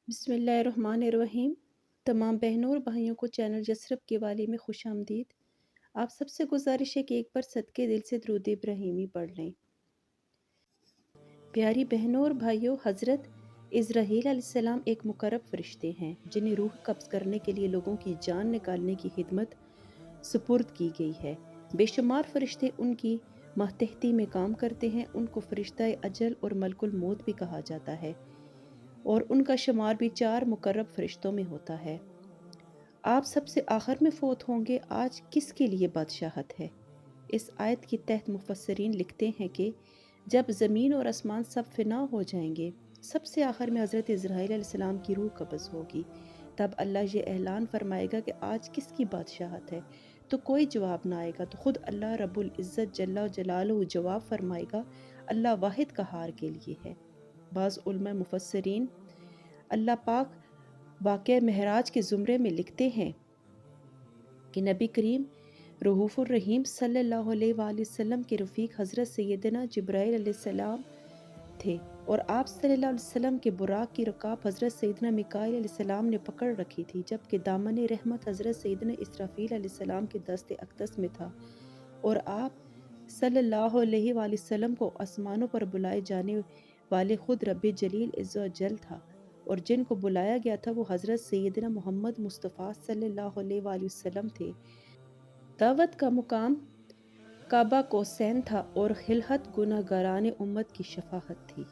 بسم اللہ الرحمن الرحیم۔ تمام بہنوں اور بھائیوں کو چینل یسرب کے والے میں خوش آمدید۔ آپ سب سے گزارش ہے کہ ایک بار صدقے دل سے درود ابراہیمی پڑھ لیں۔ پیاری بہنوں اور بھائیوں، حضرت اسرائیل علیہ السلام ایک مقرب فرشتے ہیں جنہیں روح قبض کرنے کے لیے لوگوں کی جان نکالنے کی خدمت سپرد کی گئی ہے۔ بے شمار فرشتے ان کی ماتحتی میں کام کرتے ہیں۔ ان کو فرشتہ اجل اور ملک الموت بھی کہا جاتا ہے اور ان کا شمار بھی 4 مقرب فرشتوں میں ہوتا ہے۔ آپ سب سے آخر میں فوت ہوں گے، آج کس کے لیے بادشاہت ہے؟ اس آیت کے تحت مفسرین لکھتے ہیں کہ جب زمین اور آسمان سب فنا ہو جائیں گے، سب سے آخر میں حضرت اسرائیل علیہ السلام کی روح قبض ہوگی۔ تب اللہ یہ اعلان فرمائے گا کہ آج کس کی بادشاہت ہے؟ تو کوئی جواب نہ آئے گا، تو خود اللہ رب العزت جل جلالہ جواب فرمائے گا، اللہ واحد قہار کے لیے ہے۔ بعض علماء مفسرین اللہ پاک واقعہ معراج کے زمرے میں لکھتے ہیں کہ نبی کریم رؤوف الرحیم صلی اللہ علیہ وآلہ وسلم کے رفیق حضرت سیدنا جبرائیل علیہ السلام تھے اور آپ صلی اللہ علیہ وسلم کے براق کی رکاب حضرت سیدنا میکائیل علیہ السلام نے پکڑ رکھی تھی، جبکہ دامن رحمت حضرت سیدنا اسرافیل علیہ السلام کے دست اقدس میں تھا، اور آپ صلی اللہ علیہ وآلہ وسلم کو آسمانوں پر بلائے جانے والے خود رب جلیل عز و جل تھا، اور جن کو بلایا گیا تھا وہ حضرت سیدنا محمد مصطفیٰ صلی اللہ علیہ وآلہ وسلم تھے۔ دعوت کا مقام کعبہ قوسین تھا اور خلعت گناہگاران امت کی شفاعت تھی۔